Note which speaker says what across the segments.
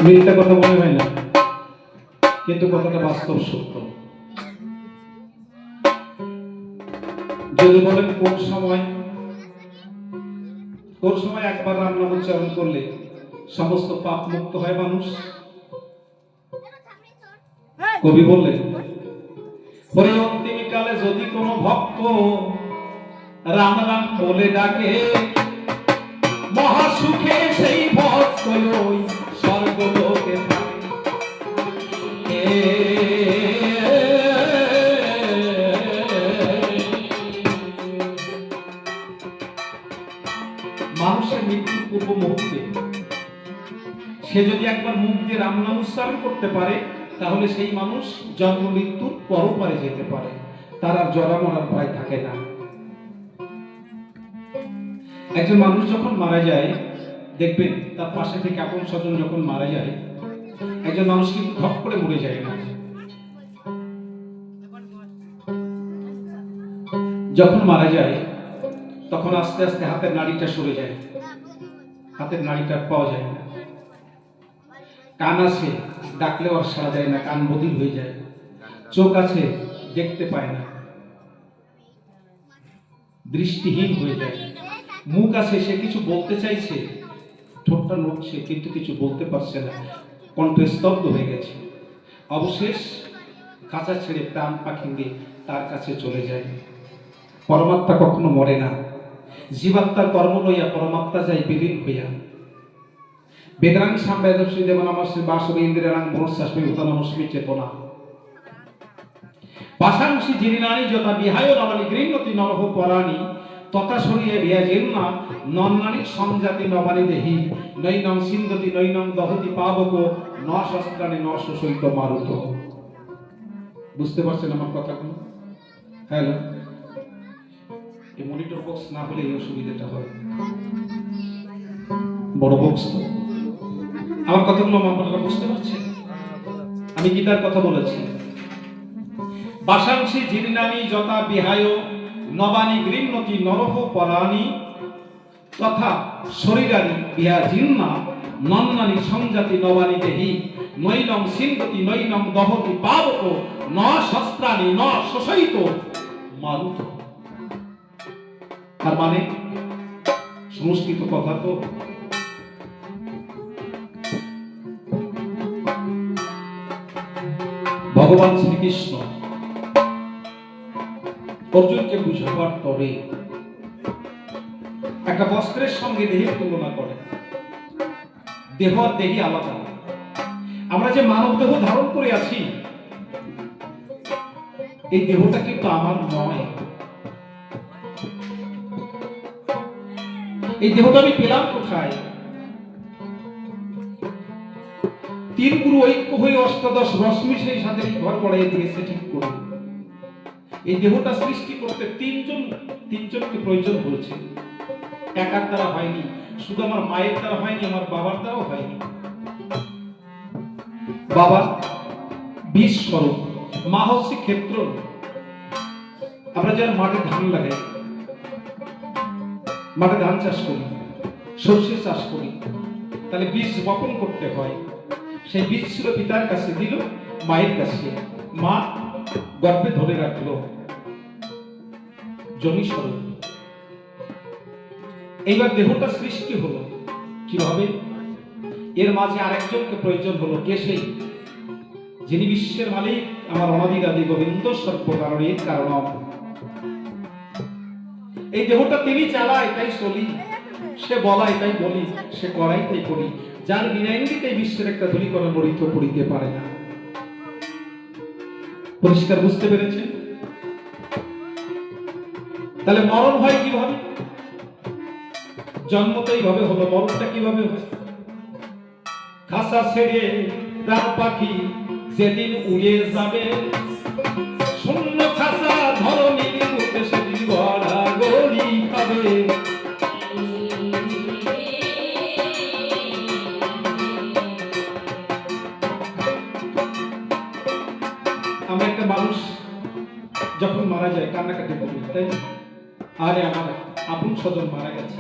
Speaker 1: মিথ্যা কথা মনে হয় না, কিন্তু কথাটা বাস্তব সত্য। যদি বলেন কোন সময় একবার রাম নাম উচ্চারণ করলে সমস্ত পাপ মুক্ত হয় মানুষ, কবি বললেন পরে অন্তিমকালে যদি কোনো ভক্ত রাম রাম বলে ডাকে, মহাসুখে সেই ভক্ত ওই স্বর্গলোকে থাকে। মানুষের মৃত্যুর পূর্ব মুহূর্তে সে যদি একবার মুখ দিয়ে রাম নাম উচ্চারণ করতে পারে, তাহলে সেই মানুষ জন্ম মৃত্যুর পরপারে যেতে পারে, তার আর জরা মরার ভয় থাকে না। একজন মানুষ যখন মারা যায়, দেখবেন তার পাশে থেকে আপন স্বজন যখন মারা যায়, একজন মানুষ কিন্তু ধপ করে মরে যায় না। যখন মারা যায় তখন আস্তে আস্তে হাতের নাড়িটা সরে যায়, হাতের নাড়িটা পাওয়া যায় না। কান আছে, ডাকলেও আর সাড়া যায় না, কান বধির হয়ে যায়। চোখ আছে, দেখতে পায় না, দৃষ্টিহীন হয়ে যায়। মুখ আছে, সে কিছু বলতে চাইছে, ঠোঁটটা নড়ছে, কিন্তু কিছু বলতে পারছে না, কণ্ঠ স্তব্ধ হয়ে গেছে। অবশেষ খাঁচা ছেড়ে প্রাণ পাখি দিয়ে তার কাছে চলে যায়। পরমাত্মা কখনো মরে না, জীবাত্মার কর্ম লইয়া পরমাত্মা যায় বিলীন হইয়া। বেদাং সাম্বেদশ্রী দেবনামশ্রী বাসবে ইন্দ্রিয়াং মনস্যাস্মি উতনমস্মি চেতনা পাশাংশী জিরিনানি যথা বিহায় নবানি গৃহণতি নরহ পরাণি তথা সরিয়ে বিয়াজেন্না নন্নানি সংজাতি নবানি দেহি নৈনং সিন্ধতি নৈনং দহতি পাবক ন শস্ত্রাণি ন শোষিত মারুত। বুঝতে পারছেন আমার কথাগুলো? হ্যালো, এই মনিটর বক্স না হলে এই অসুবিধাটা হয়, বড় বক্স তো। আমার কথাগুলো আপনারা বুঝতে পারছেন? আমি গীতার কথা বলেছি। বাসাংশী জীর্ণানি যথা বিহায় নবানি গৃহণতি নরহ পরাণি তথা শরীরানি বিহা জীর্ণা নন্নানি সংজাতি নবানি দেহি নৈনং সিন্ধতি নৈনং দহতি পাবক ন শস্ত্রাণি ন শোষিত মারুত। তার মানে সংস্কৃত কথা তো, ভগবান শ্রীকৃষ্ণ অর্জুনকে বুঝাবার তরে একটা বস্ত্রের সঙ্গে দেহের তুলনা করে। দেহ আর দেহি আলাদা। আমরা যে মানব দেহ ধারণ করে আছি, এই দেহটা কিন্তু আমার নয়। এই দেহটা আমি পেলাম কোথায়? তিন গুরু ঐক্য হয়ে অষ্টাদশ রশ্মি সেই সাথে ঘর বড়াই দিয়েছে ঠিক করে। এই দেহটা সৃষ্টি করতে তিনজনকে প্রয়োজন হয়েছে। একার দ্বারা হয়নি, শুধু আমার মায়ের দ্বারা হয়নি, আমার বাবার দ্বারাও হয়নি। বাবা বীজ স্বরূপ, মা হচ্ছে ক্ষেত্র। আমরা যারা মাঠে ধান লাগাই, মাঠে ধান চাষ করি, সর্ষে চাষ করি, তাহলে বীজ বপন করতে হয়। সেই বীজ ছিল পিতার কাছে, দিল মায়ের কাছে, মা গর্ভে ধরে রাখলো জমি স্বরূপ। এইবার দেহটা সৃষ্টি হলো কিভাবে? এর মাঝে আরেকজনকে প্রয়োজন হলো। কে সেই? যিনি বিশ্বের মালিক, আমার অনাদিরাদি গোবিন্দ সর্বকারণের কারণ। এই দেহটা তিনি চালায়, তাই চলি, সে বলায় তাই বলি, সে করাই তাই করি। যার বিনা ইঙ্গিতে বিশ্বের একটা ধূলিকণা নড়িত পড়িতে পারে না। পরিষ্কার বুঝতে পেরেছেন? তাহলে মরণ হয় কিভাবে? জন্ম তো এইভাবে হলো, মরণটা কিভাবে হয়? খাঁচা ছেড়ে প্রাণ পাখি যেদিন উড়ে যাবে, শূন্য খাঁচা ধরনীর মুখে সেদিন গড়া গড়ি খাবে। আমরা একটা মানুষ যখন মারা যায় কান্নাকাটি করি, তাই আরে আমার আপন স্বজন মারা গেছে,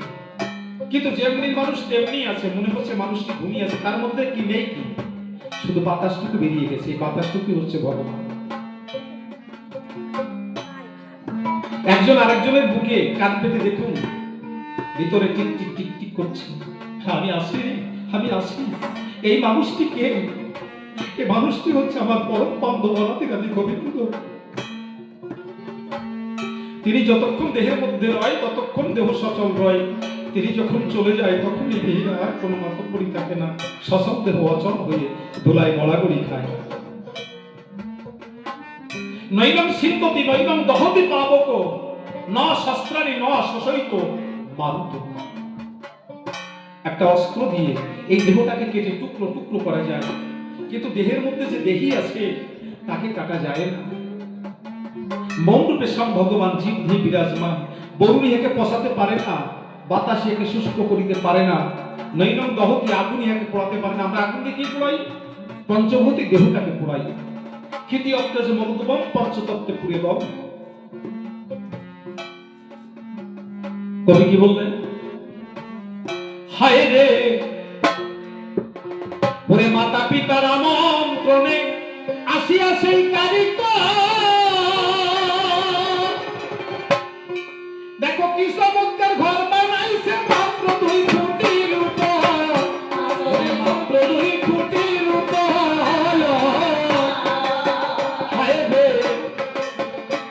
Speaker 1: কিন্তু যেমনি মানুষ তেমনি আছে, মনে হচ্ছে মানুষটি ঘুমিয়ে আছে, তার মধ্যে কি নেই কি, শুধু বাতাসটুকু বেরিয়ে গেছে, এই বাতাসটুকু হচ্ছে ভগবান। একজন আরেকজনের বুকে কাঁধ পেতে দেখুন, ভিতরে টিক টিক টিক টিক করছে, আমি আসি, আমি আসি। এই মানুষটি কে? এই মানুষটি হচ্ছে আমার পরম বান্ধব অনাদিকালী গোবিন্দ। তিনি যতক্ষণ দেহের মধ্যে রয় ততক্ষণ দেহ সচল রয়, তিনি যখন চলে যায় তখন এই দেহের আর কোনো মাতব্বরি থাকে না, সচল দেহ অচল হয়ে দোলায় গড়াগড়ি খায়। নৈনম সিদ্ধতি নৈনম দহতি পাবক ন শস্ত্রাণি ন শোষয়িত মারুত। একটা অস্ত্র দিয়ে এই দেহটাকে কেটে টুকরো টুকরো করা যায়, কিন্তু দেহের মধ্যে যে দেহি আছে তাকে কাটা যায় না। মৌরূপে সব ভগবান জীব দিয়ে বিরাজমান, বরুণ ইহাকে পচাতে পারে না, বাতাস ইহাকে শুষ্ক করিতে পারে না, নৈনম দহতি আগুন ইহাকে পোড়াতে পারে না। আমরা আগুন দিয়ে কি পোড়াই? পঞ্চভৌতিক দেহটাকে পোড়াই। ক্ষিতি অত্যাজ মরুদবম পঞ্চতত্ত্বে পুড়ে বম। কবি কি বললেন? হায় রে ওরে মাতা পিতার আমন্ত্রণে আসিয়া সেই কারিগর, দেখো কি চমৎকার ঘর বানাইছে মাত্র 2 ফুটির উপর, মাত্র 2 ফুটির উপর। হায় রে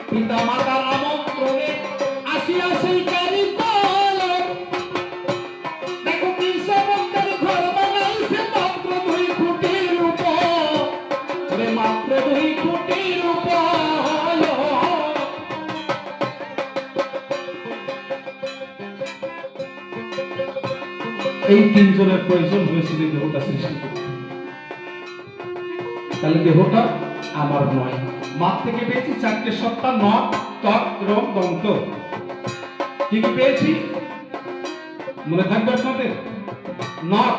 Speaker 1: পিতা মাতার আমন্ত্রণে আসিয়া সেই কারিগর, দেখো কি চমৎকার ঘর বানাইছে মাত্র 2 ফুটির উপর, মাত্র 2 ফুটির উপর। এই তিনজনের প্রয়োজন হয়েছিল দেহটা সৃষ্টি করতে। তাহলে দেহটা আমার নয়। মাঠ থেকে পেয়েছি 4টে সত্তা, নখ, ত্বক এবং দন্ত। কি কি পেয়েছি মনে থাকবে আপনাদের? নখ,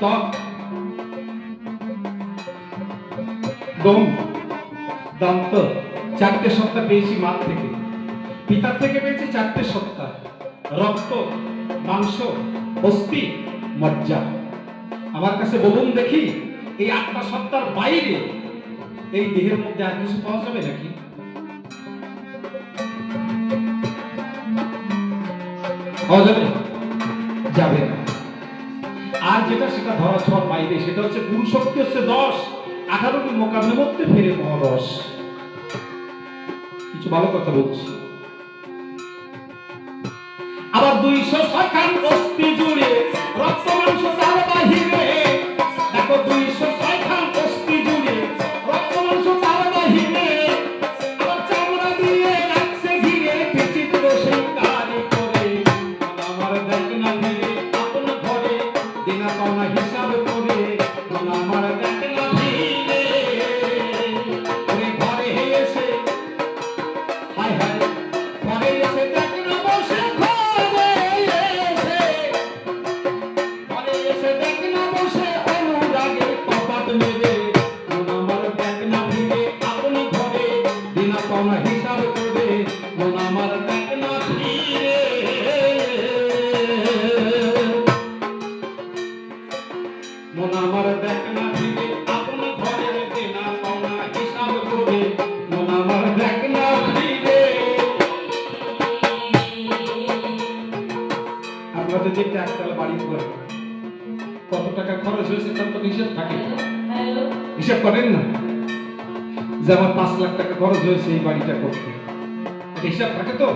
Speaker 1: ত্বক, দম, দন্ত, 4টে সত্তা পেয়েছি মাঠ থেকে। পিতার থেকে পেয়েছি 4টে সত্তা, রক্ত, মাংস, অস্থি, মজ্জা। আমার কাছে বলুন দেখি, এই 8টা সত্তার বাইরে এই দেহের মধ্যে আর কিছু পাওয়া যাবে নাকি? পাওয়া যাবে? যাবে না। আর যেটা সেটা ধরা ছোঁয়ার বাইরে, সেটা হচ্ছে গুরু শক্তি হচ্ছে 10, 18টি মোকামের মধ্যে ফেরে মহারস। কিছু ভালো কথা বলছি। আবার 206 খান অস্থি জুড়ে রক্ত মাংস তার বাহিরে, দেখো 206 খান অস্থি জুড়ে রক্ত মাংস তার বাহিরে, আবার চামড়া দিয়ে রাখছে ঘিরে বিচিত্র সেই কারি করে, আমার দেখ না ফিরে আপন ঘরে দিনা পাওনা হিসাব করে, আমার দেখ না ফিরে ওরে ঘরে এসে, হায় হায় ঘরে এসে দেখ না বসে, আপনাদের যে একতলা বাড়ি করে কত টাকা খরচ হয়েছে তার তো হিসাব থাকে, হিসাব করেন না? যে আমার 5 লাখ টাকা খরচ হয়েছে এই বাড়িটা করতে, হিসাব থাকে তো?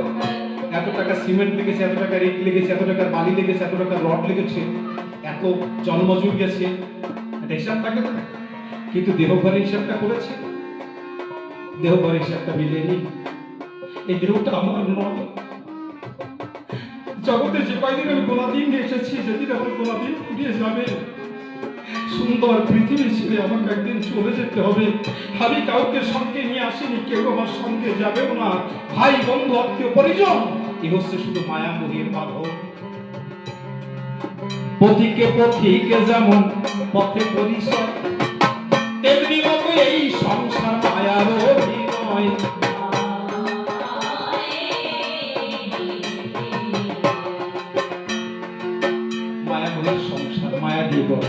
Speaker 1: এত টাকা সিমেন্ট লেগেছে, এত টাকা ইট লেগেছে, এত টাকার বালি লেগেছে, এত টাকার রড লেগেছে, এত জন্মজুর গেছে, এটা হিসাব থাকে তো? কিন্তু দেহঘরের হিসাবটা করেছে? দেহঘরের হিসাবটা মিলেনি। এই দেহটা আমার নয়। জগতে যে কয়দিন আমি গোলাদিন এসেছি, যেদিন আমার গোলাদিন ফুরিয়ে যাবে, সুন্দর পৃথিবী ছেড়ে আমাকে একদিন চলে যেতে হবে। আমি কাউকে সঙ্গে নিয়ে আসিনি, কেউ আমার সঙ্গে যাবেও না। ভাই বন্ধু আত্মীয় পরিজন, এ হচ্ছে শুধু মায়া মোহের বাঁধন। পথিকে পথিকে যেমন পথে পরিচয়, তেমনি মতো এই সংসার মায়ার অভিনয়। জীবন।